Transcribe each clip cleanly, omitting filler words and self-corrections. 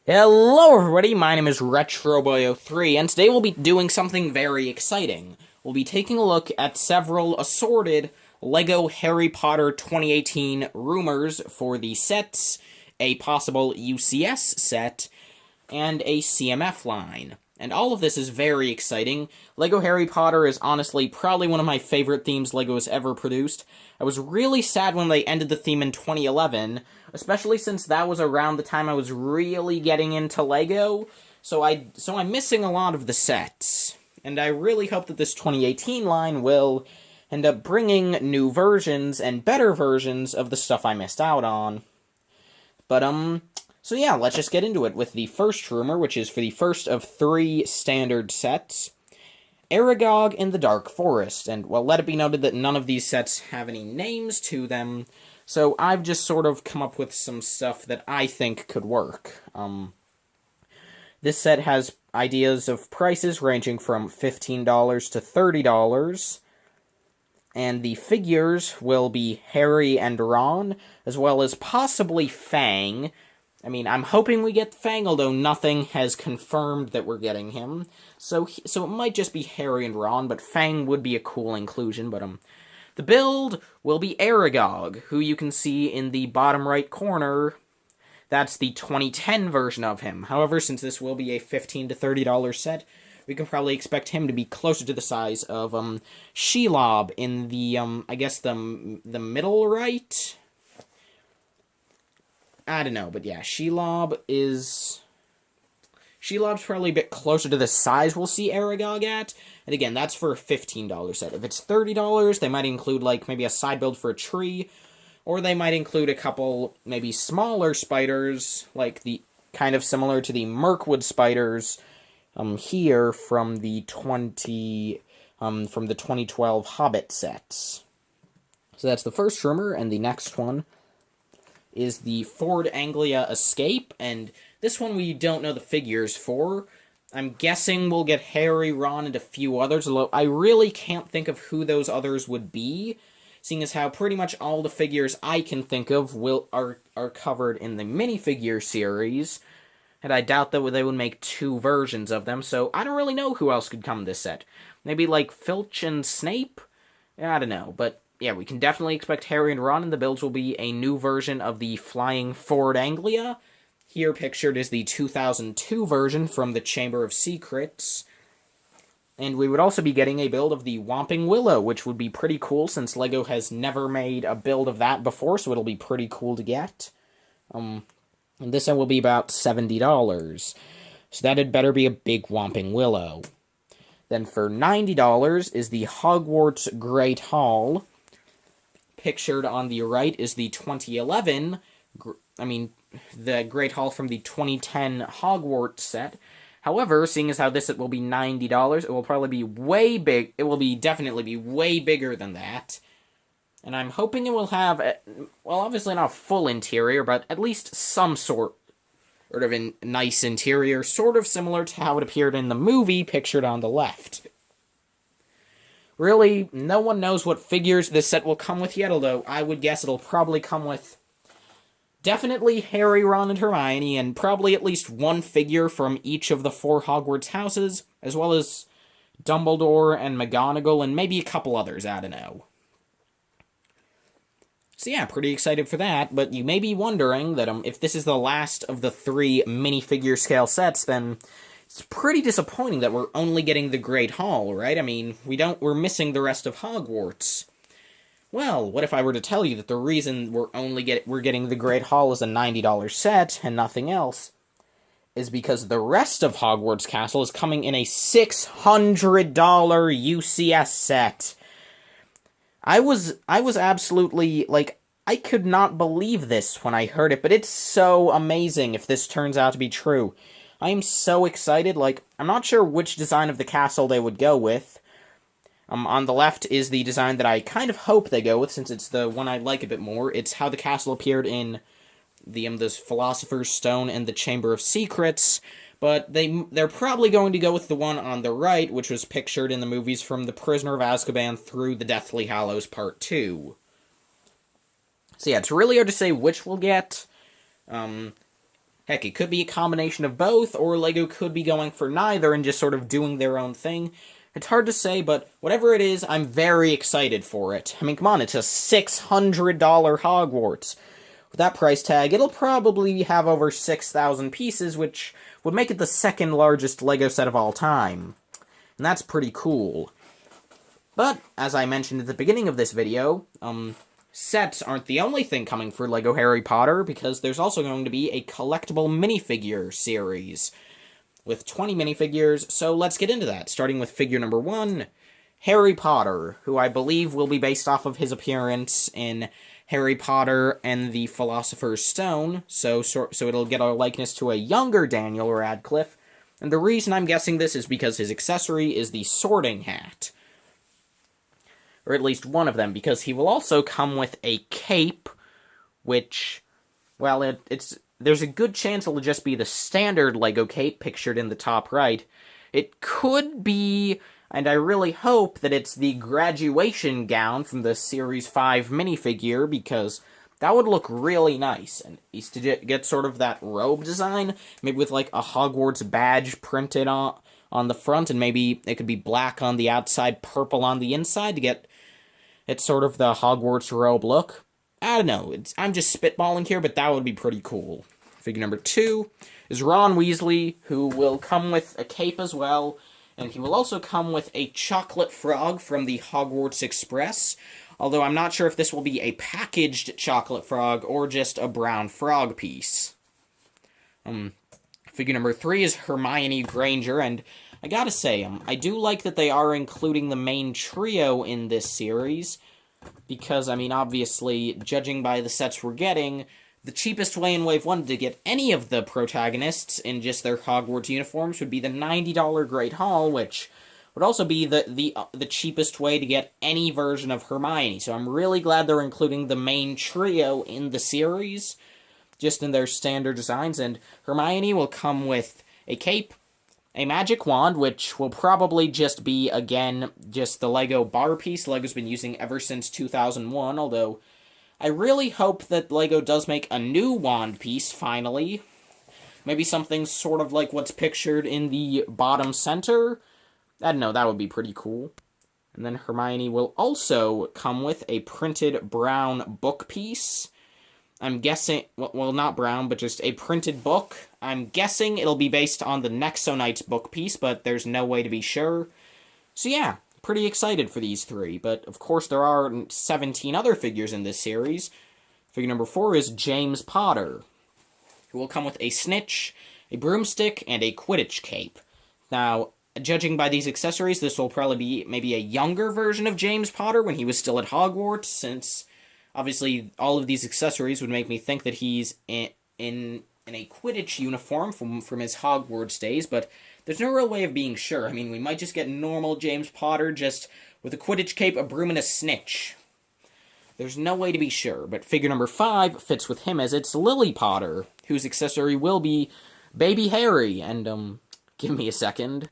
Hello everybody, my name is RetroBoy03, and today we'll be doing something very exciting. We'll be taking a look at several assorted LEGO Harry Potter 2018 rumors for the sets, a possible UCS set, and a CMF line. And all of this is very exciting. LEGO Harry Potter is honestly probably one of my favorite themes LEGO has ever produced. I was really sad when they ended the theme in 2011, especially since that was around the time I was really getting into LEGO, so I'm missing a lot of the sets. And I really hope that this 2018 line will end up bringing new versions and better versions of the stuff I missed out on. But, so yeah, let's just get into it with the first rumor, which is for the first of 3 standard sets. Aragog in the Dark Forest, and, well, let it be noted that none of these sets have any names to them, so I've just sort of come up with some stuff that I think could work. This set has ideas of prices ranging from $15 to $30, and the figures will be Harry and Ron, as well as possibly Fang. I mean, I'm hoping we get Fang, although nothing has confirmed that we're getting him. So it might just be Harry and Ron, but Fang would be a cool inclusion, but, the build will be Aragog, who you can see in the bottom right corner. That's the 2010 version of him. However, since this will be a $15 to $30 set, we can probably expect him to be closer to the size of, Shelob in the, I guess the middle right? I don't know, but yeah, Shelob's probably a bit closer to the size we'll see Aragog at. And again, that's for a $15 set. If it's $30, they might include, like, maybe a side build for a tree, or they might include a couple, maybe smaller spiders, like the, kind of similar to the Mirkwood spiders, here from the 2012 Hobbit sets. So that's the first rumor, and the next one is the Ford Anglia Escape, and this one we don't know the figures for. I'm guessing we'll get Harry, Ron, and a few others, although I really can't think of who those others would be, seeing as how pretty much all the figures I can think of are covered in the minifigure series, and I doubt that they would make 2 versions of them, so I don't really know who else could come in this set. Maybe, like, Filch and Snape? I don't know, but yeah, we can definitely expect Harry and Ron, and the builds will be a new version of the Flying Ford Anglia. Here pictured is the 2002 version from the Chamber of Secrets. And we would also be getting a build of the Whomping Willow, which would be pretty cool since LEGO has never made a build of that before, so it'll be pretty cool to get. And this one will be about $70. So that'd better be a big Whomping Willow. Then for $90 is the Hogwarts Great Hall. Pictured on the right is the 2011, the Great Hall from the 2010 Hogwarts set. However, seeing as how this set will be $90, it will probably be way big. It will definitely be way bigger than that. And I'm hoping it will have, well, obviously not a full interior, but at least some sort of a nice interior, sort of similar to how it appeared in the movie pictured on the left. Really, no one knows what figures this set will come with yet, although I would guess it'll probably come with definitely Harry, Ron, and Hermione, and probably at least 1 figure from each of the 4 Hogwarts houses, as well as Dumbledore and McGonagall, and maybe a couple others, I don't know. So yeah, pretty excited for that, but you may be wondering that if this is the last of the 3 minifigure scale sets, then it's pretty disappointing that we're only getting the Great Hall, right? I mean, we're missing the rest of Hogwarts. Well, what if I were to tell you that the reason we're getting the Great Hall as a $90 set and nothing else is because the rest of Hogwarts Castle is coming in a $600 UCS set. I was absolutely, like, I could not believe this when I heard it, but it's so amazing if this turns out to be true. I am so excited, like, I'm not sure which design of the castle they would go with. On the left is the design that I kind of hope they go with, since it's the one I like a bit more. It's how the castle appeared in the Philosopher's Stone and the Chamber of Secrets, but they're probably going to go with the one on the right, which was pictured in the movies from The Prisoner of Azkaban through The Deathly Hallows Part 2. So yeah, it's really hard to say which we'll get. Heck, it could be a combination of both, or LEGO could be going for neither and just sort of doing their own thing. It's hard to say, but whatever it is, I'm very excited for it. I mean, come on, it's a $600 Hogwarts. With that price tag, it'll probably have over 6,000 pieces, which would make it the second largest LEGO set of all time. And that's pretty cool. But, as I mentioned at the beginning of this video, sets aren't the only thing coming for LEGO Harry Potter, because there's also going to be a collectible minifigure series with 20 minifigures, so let's get into that, starting with figure number 1, Harry Potter, who I believe will be based off of his appearance in Harry Potter and the Philosopher's Stone, so it'll get a likeness to a younger Daniel Radcliffe, and the reason I'm guessing this is because his accessory is the Sorting Hat. Or at least one of them, because he will also come with a cape, which, well, there's a good chance it'll just be the standard LEGO cape pictured in the top right. It could be, and I really hope that it's the graduation gown from the Series 5 minifigure, because that would look really nice. And he's to get sort of that robe design, maybe with like a Hogwarts badge printed on the front, and maybe it could be black on the outside, purple on the inside to get it's sort of the Hogwarts robe look. I don't know, I'm just spitballing here, but that would be pretty cool. Figure number 2 is Ron Weasley, who will come with a cape as well, and he will also come with a chocolate frog from the Hogwarts Express, although I'm not sure if this will be a packaged chocolate frog or just a brown frog piece. Figure number 3 is Hermione Granger, and I gotta say, I do like that they are including the main trio in this series, because, I mean, obviously, judging by the sets we're getting, the cheapest way in Wave 1 to get any of the protagonists in just their Hogwarts uniforms would be the $90 Great Hall, which would also be the cheapest way to get any version of Hermione, so I'm really glad they're including the main trio in the series, just in their standard designs, and Hermione will come with a cape, a magic wand, which will probably just be, again, just the LEGO bar piece LEGO's been using ever since 2001, although I really hope that LEGO does make a new wand piece, finally. Maybe something sort of like what's pictured in the bottom center. I don't know, that would be pretty cool. And then Hermione will also come with a printed brown book piece. I'm guessing, well, not brown, but just a printed book. I'm guessing it'll be based on the Nexo-Knights book piece, but there's no way to be sure. So yeah, pretty excited for these 3, but of course there are 17 other figures in this series. Figure number 4 is James Potter, who will come with a snitch, a broomstick, and a Quidditch cape. Now, judging by these accessories, this will probably be maybe a younger version of James Potter when he was still at Hogwarts, since obviously, all of these accessories would make me think that he's in a Quidditch uniform from his Hogwarts days, but there's no real way of being sure. I mean, we might just get normal James Potter, just with a Quidditch cape, a broom, and a snitch. There's no way to be sure, but figure number 5 fits with him, as it's Lily Potter, whose accessory will be Baby Harry, and, give me a second.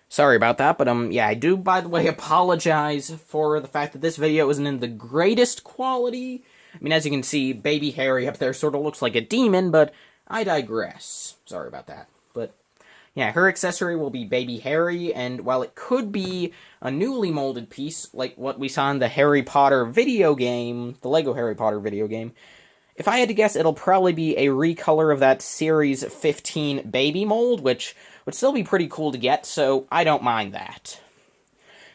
Sorry about that, but, yeah, I do, by the way, apologize for the fact that this video isn't in the greatest quality. I mean, as you can see, Baby Harry up there sort of looks like a demon, but I digress. Sorry about that. But, yeah, her accessory will be Baby Harry, and while it could be a newly molded piece, like what we saw in the Harry Potter video game, the LEGO Harry Potter video game, if I had to guess, it'll probably be a recolor of that Series 15 baby mold, which would still be pretty cool to get, so I don't mind that.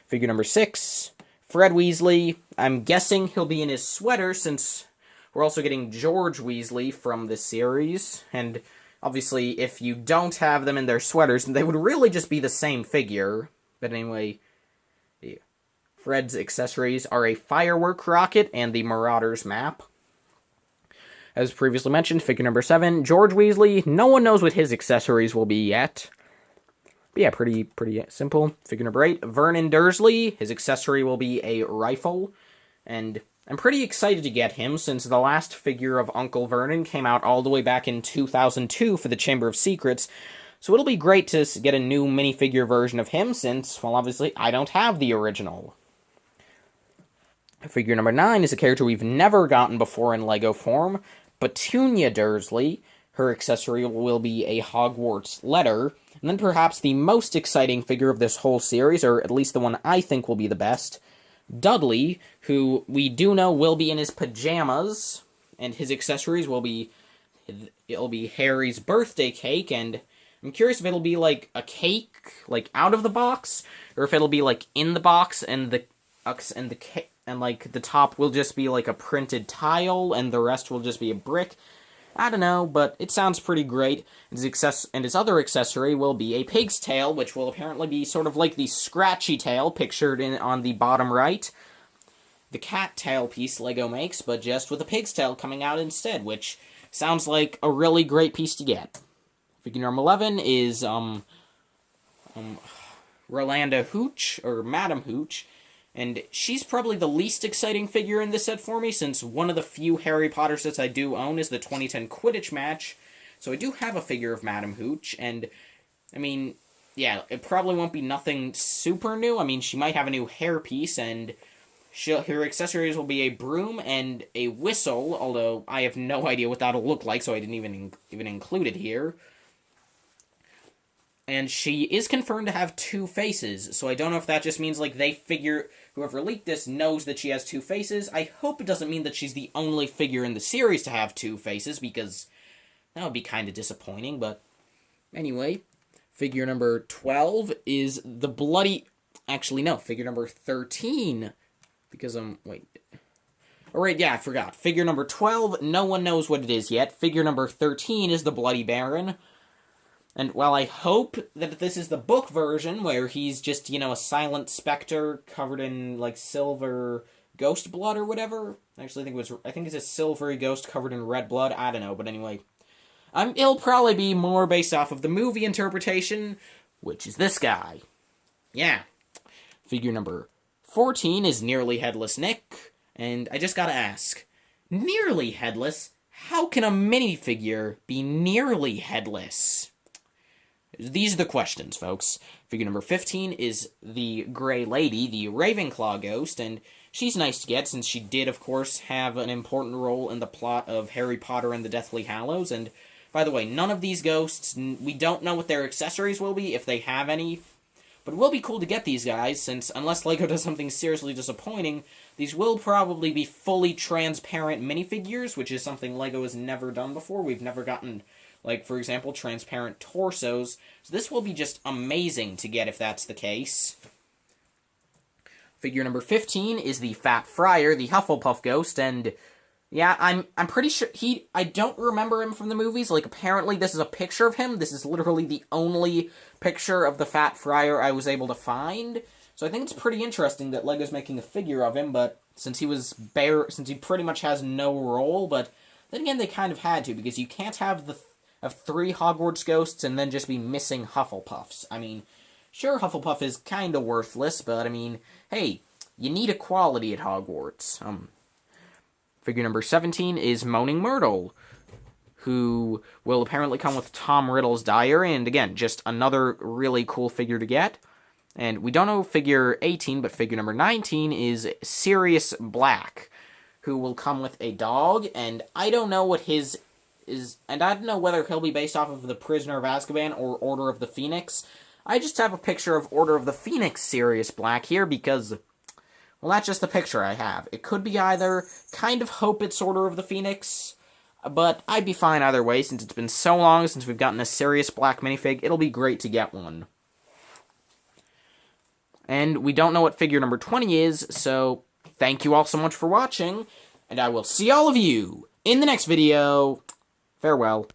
Figure number 6, Fred Weasley. I'm guessing he'll be in his sweater, since we're also getting George Weasley from this series, and obviously, if you don't have them in their sweaters, they would really just be the same figure. But anyway, yeah. Fred's accessories are a firework rocket and the Marauders map. As previously mentioned, figure number 7, George Weasley. No one knows what his accessories will be yet. But yeah, pretty simple. Figure number 8, Vernon Dursley. His accessory will be a rifle. And I'm pretty excited to get him, since the last figure of Uncle Vernon came out all the way back in 2002 for the Chamber of Secrets. So it'll be great to get a new minifigure version of him, since, well, obviously, I don't have the original. Figure number 9 is a character we've never gotten before in LEGO form, Petunia Dursley. her accessory will be a Hogwarts letter. And then perhaps the most exciting figure of this whole series, or at least the one I think will be the best, Dudley, who we do know will be in his pajamas, and his accessories will be, it'll be Harry's birthday cake, and I'm curious if it'll be like a cake, like out of the box, or if it'll be like in the box, and the like the top will just be like a printed tile, and the rest will just be a brick. I don't know, but it sounds pretty great. His other accessory will be a pig's tail, which will apparently be sort of like the scratchy tail pictured on the bottom right. The cat tail piece LEGO makes, but just with a pig's tail coming out instead, which sounds like a really great piece to get. Figure number 11 is, Rolanda Hooch, or Madam Hooch, and she's probably the least exciting figure in this set for me, since one of the few Harry Potter sets I do own is the 2010 Quidditch match, so I do have a figure of Madam Hooch, and, I mean, yeah, it probably won't be nothing super new. I mean, she might have a new hairpiece, and her accessories will be a broom and a whistle, although I have no idea what that'll look like, so I didn't even include it here. And she is confirmed to have 2 faces, so I don't know if that just means, like, whoever leaked this knows that she has 2 faces. I hope it doesn't mean that she's the only figure in the series to have 2 faces, because that would be kind of disappointing, but anyway. Figure number 12 is the bloody... Actually, no, figure number 13, because wait. Alright, yeah, I forgot. Figure number 12, no one knows what it is yet. Figure number 13 is the Bloody Baron. And while I hope that this is the book version, where he's just, you know, a silent specter covered in, like, silver ghost blood or whatever. Actually, I think it's a silvery ghost covered in red blood. I don't know, but anyway. It'll probably be more based off of the movie interpretation, which is this guy. Yeah. Figure number 14 is Nearly Headless Nick. And I just gotta ask, nearly headless? How can a minifigure be nearly headless? These are the questions, folks. Figure number 15 is the Grey Lady, the Ravenclaw ghost, and she's nice to get since she did, of course, have an important role in the plot of Harry Potter and the Deathly Hallows. And, by the way, none of these ghosts, we don't know what their accessories will be, if they have any. But it will be cool to get these guys, since unless LEGO does something seriously disappointing, these will probably be fully transparent minifigures, which is something LEGO has never done before. We've never gotten, like, for example, transparent torsos. So this will be just amazing to get if that's the case. Figure number 15 is the Fat Friar, the Hufflepuff ghost, and yeah, I'm pretty sure I don't remember him from the movies. Like, apparently this is a picture of him. This is literally the only picture of the Fat Friar I was able to find. So I think it's pretty interesting that LEGO's making a figure of him, but since he pretty much has no role, but then again, they kind of had to, because you can't have 3 Hogwarts ghosts and then just be missing Hufflepuffs. I mean, sure, Hufflepuff is kind of worthless, but I mean, hey, you need equality at Hogwarts. Figure number 17 is Moaning Myrtle, who will apparently come with Tom Riddle's diary, and again, just another really cool figure to get. And we don't know figure 18, but figure number 19 is Sirius Black, who will come with a dog, and I don't know what his is, and I don't know whether he'll be based off of the Prisoner of Azkaban or Order of the Phoenix. I just have a picture of Order of the Phoenix Sirius Black here because, well, that's just the picture I have. It could be either. Kind of hope it's Order of the Phoenix, but I'd be fine either way since it's been so long since we've gotten a Sirius Black minifig. It'll be great to get one. And we don't know what figure number 20 is, so thank you all so much for watching, and I will see all of you in the next video. Farewell.